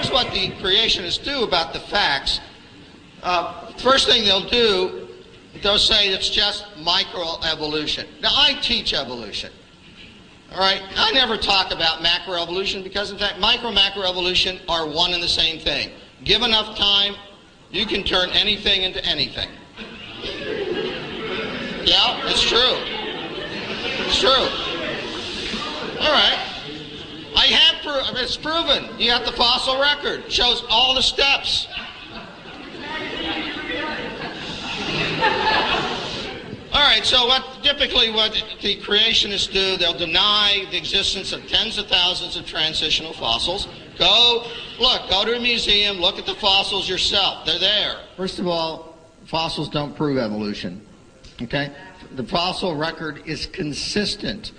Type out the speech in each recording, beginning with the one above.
here's what the creationists do about the facts. First thing they'll do, they'll say it's just microevolution. Now, I teach evolution. All right? I never talk about macroevolution because, in fact, macroevolution are one and the same thing. Give enough time, you can turn anything into anything. Yeah, it's true. It's true. All right. It's proven. You got the fossil record. It shows all the steps. All right, so typically what the creationists do, they'll deny the existence of tens of thousands of transitional fossils. Go to a museum, look at the fossils yourself. They're there. First of all, fossils don't prove evolution. Okay? The fossil record is consistent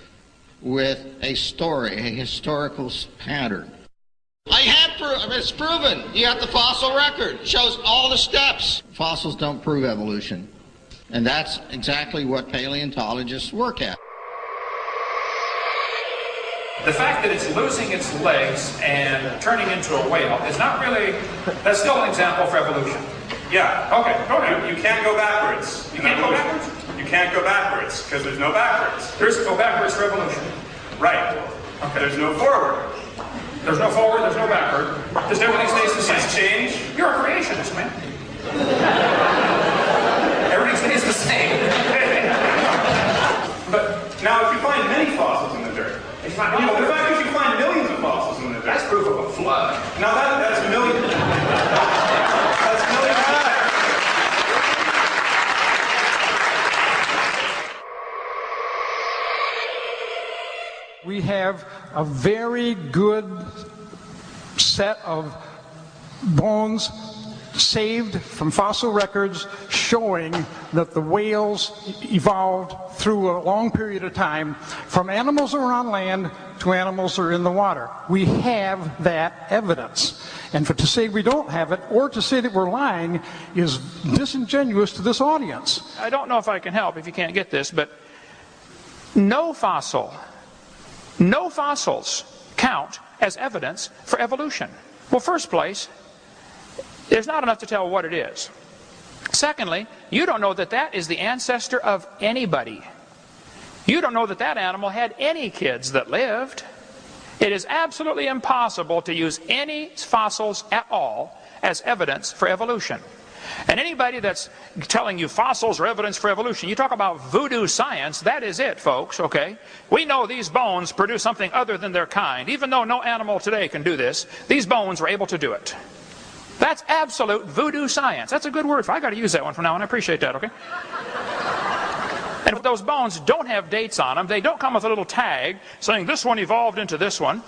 with a story, a historical pattern. It's proven. You got the fossil record. It shows all the steps. Fossils don't prove evolution. And that's exactly what paleontologists work at. The fact that it's losing its legs and turning into a whale is not really, that's still an example for evolution. Yeah. Okay, go ahead. You can't go backwards. You can't go backwards? You can't go backwards, because there's no backwards. There's go backwards for evolution. Right. Okay. There's no forward. There's no forward, there's no backward. Just everything stays the same. It's change. You're a creationist, man. Everything stays the same. But now, if you find many fossils in the dirt, the fact that you find millions of fossils in the dirt, That's proof of a flood. now that's millions. That's millions of times. We have a very good set of bones saved from fossil records showing that the whales evolved through a long period of time from animals that were on land to animals that are in the water. We have that evidence. And to say we don't have it or to say that we're lying is disingenuous to this audience. I don't know if I can help if you can't get this, but no fossils count as evidence for evolution. Well, first place, there's not enough to tell what it is. Secondly, you don't know that that is the ancestor of anybody. You don't know that that animal had any kids that lived. It is absolutely impossible to use any fossils at all as evidence for evolution. And anybody that's telling you fossils are evidence for evolution, you talk about voodoo science, that is it, folks, okay? We know these bones produce something other than their kind. Even though no animal today can do this, these bones were able to do it. That's absolute voodoo science. That's a good word. I got to use that one from now on. I appreciate that, okay? And if those bones don't have dates on them, they don't come with a little tag saying this one evolved into this one.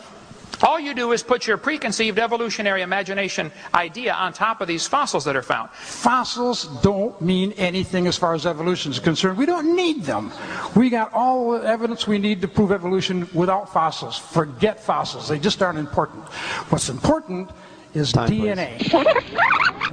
All you do is put your preconceived evolutionary imagination idea on top of these fossils that are found. Fossils don't mean anything as far as evolution is concerned. We don't need them. We got all the evidence we need to prove evolution without fossils. Forget fossils. They just aren't important. What's important is DNA.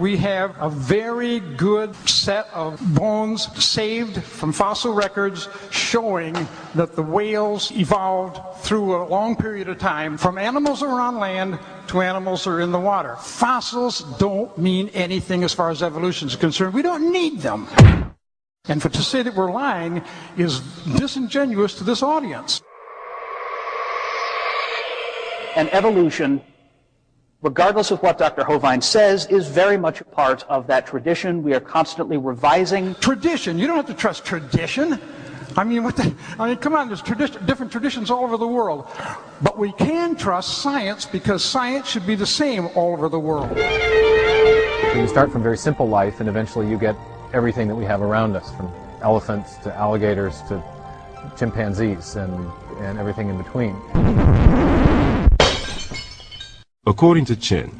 We have a very good set of bones saved from fossil records showing that the whales evolved through a long period of time from animals that were on land to animals that are in the water. Fossils don't mean anything as far as evolution is concerned. We don't need them. And to say that we're lying is disingenuous to this audience. And evolution, regardless of what Dr. Hovind says, is very much a part of that tradition. We are constantly revising. Tradition? You don't have to trust tradition. I mean, come on, there's different traditions all over the world. But we can trust science because science should be the same all over the world. You start from very simple life and eventually you get everything that we have around us, from elephants to alligators to chimpanzees and everything in between. According to Chen,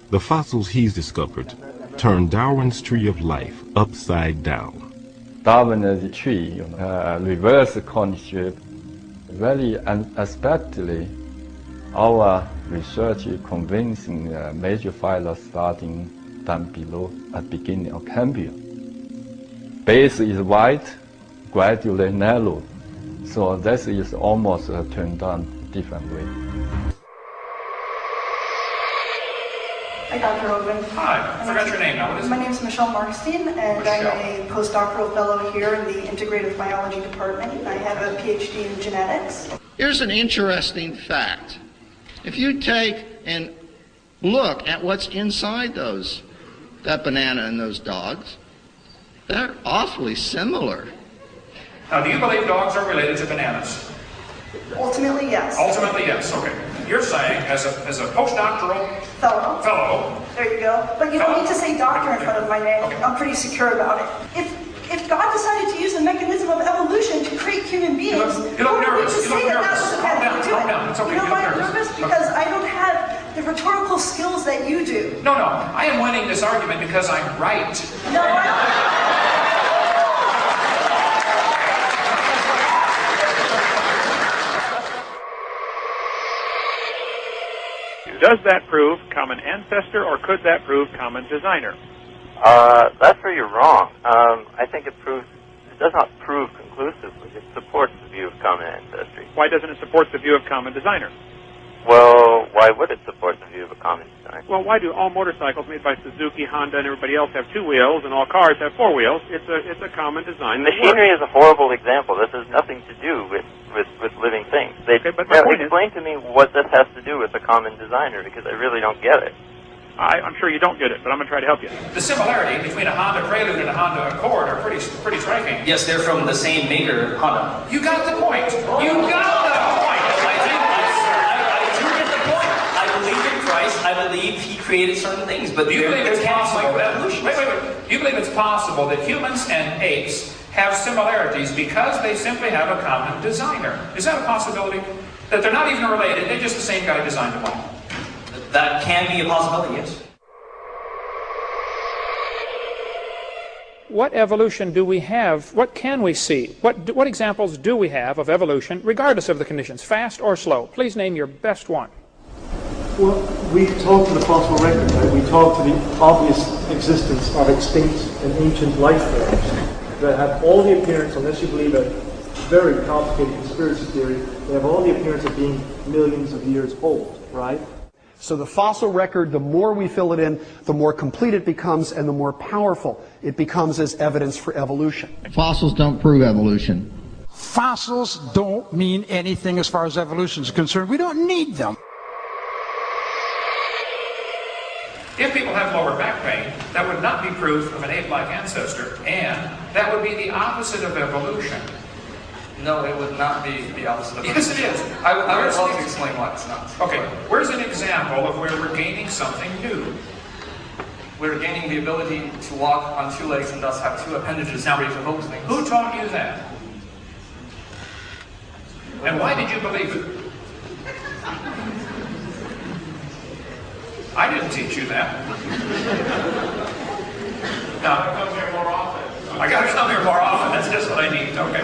the fossils he's discovered turned Darwin's tree of life upside down. Darwin's tree reverse concept very unexpectedly. Our research convincing major phyla starting down below at beginning of Cambrian. Base is wide, gradually narrow, so this is almost turned on different way. Hi, Dr. Hogan. Hi, I forgot your name now. What is it? My name is Michelle Markstein, and I'm a postdoctoral fellow here in the Integrative Biology Department. I have a PhD in genetics. Here's an interesting fact. If you take and look at what's inside that banana and those dogs, they're awfully similar. Now, do you believe dogs are related to bananas? Ultimately, yes. Ultimately, yes. Okay. You're saying, as a postdoctoral fellow. There you go. But you don't need to say doctor in front of my name. Okay. I'm pretty secure about it. If God decided to use the mechanism of evolution to create human beings, you look nervous. To say that was a bad thing to do it. It's okay. You know why I'm nervous? Because I don't have the rhetorical skills that you do. No. I am winning this argument because I'm right. No, I Does that prove common ancestor, or could that prove common designer? That's where you're wrong. I think it does not prove conclusively. It supports the view of common ancestry. Why doesn't it support the view of common designer? Well, why would it support the view of a common designer? Well, why do all motorcycles made by Suzuki, Honda, and everybody else have 2 wheels, and all cars have 4 wheels? It's a common design. Machinery is a horrible example. This has nothing to do with living things. Explain to me what this has to do with a common designer, because I really don't get it. I'm sure you don't get it, but I'm going to try to help you. The similarity between a Honda Prelude and a Honda Accord are pretty striking. Yes, they're from the same maker, Honda. You got the point. You got the point. I do get the point. I believe in Christ. I believe He created certain things, but do you believe it's possible that wait. Do you believe it's possible that humans and apes have similarities because they simply have a common designer? Is that a possibility? That they're not even related, they're just the same guy designed them all? That can be a possibility, yes. What evolution do we have? What can we see? What examples do we have of evolution, regardless of the conditions, fast or slow? Please name your best one. Well, we talk to the fossil record, right? We talk to the obvious existence of extinct and ancient life forms that have all the appearance, unless you believe a very complicated conspiracy theory, they have all the appearance of being millions of years old, right? So the fossil record, the more we fill it in, the more complete it becomes and the more powerful it becomes as evidence for evolution. Fossils don't prove evolution. Fossils don't mean anything as far as evolution is concerned. We don't need them. If people have lower back pain, that would not be proof of an ape-like ancestor, and that would be the opposite of evolution. No, it would not be the opposite of Yes, it is. I would love to explain why it's not. Okay, where's an example of where we're gaining something new? We're gaining the ability to walk on 2 legs and thus have 2 appendages now ready to hold things. Who taught you that? And why did you believe it? I didn't teach you that. I'll come here more often. I gotta come here more often, that's just what I need. Okay.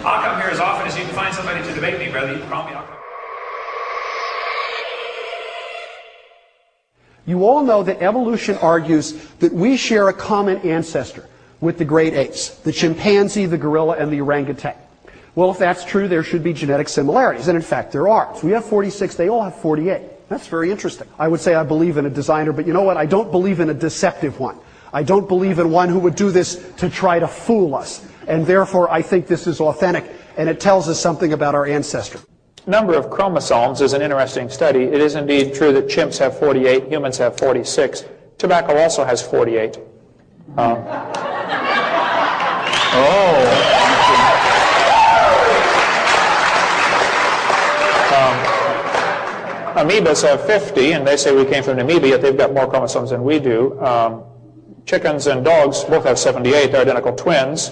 I'll come here as often as you can find somebody to debate me, brother. You can call me, I'll come. You all know that evolution argues that we share a common ancestor with the great apes, the chimpanzee, the gorilla, and the orangutan. Well, if that's true, there should be genetic similarities, and in fact there are. So we have 46, they all have 48. That's very interesting. I would say I believe in a designer, but you know what? I don't believe in a deceptive one. I don't believe in one who would do this to try to fool us. And therefore, I think this is authentic, and it tells us something about our ancestry. Number of chromosomes is an interesting study. It is indeed true that chimps have 48, humans have 46. Tobacco also has 48. Amoebas have 50, and they say we came from an amoeba, yet they've got more chromosomes than we do. Chickens and dogs both have 78. They're identical twins.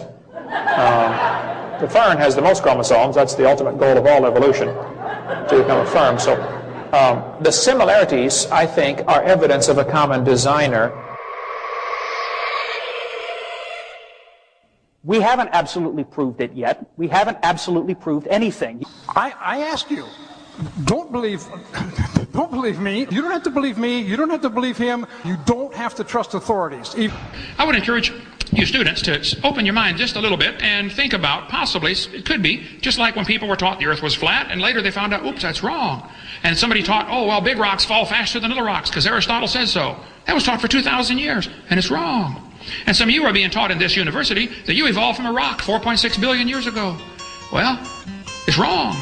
The fern has the most chromosomes. That's the ultimate goal of all evolution, to become a fern. So the similarities, I think, are evidence of a common designer. We haven't absolutely proved it yet. We haven't absolutely proved anything. I ask you, don't believe me. You don't have to believe me. You don't have to believe him. You don't have to trust authorities. I would encourage you students to open your mind just a little bit and think about possibly, it could be, just like when people were taught the earth was flat and later they found out, oops, that's wrong. And somebody taught, oh, well, big rocks fall faster than little rocks because Aristotle says so. That was taught for 2,000 years, and it's wrong. And some of you are being taught in this university that you evolved from a rock 4.6 billion years ago. Well, it's wrong.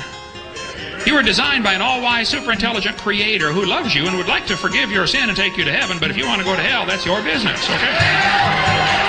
You were designed by an all-wise, super-intelligent creator who loves you and would like to forgive your sin and take you to heaven, but if you want to go to hell, that's your business, okay?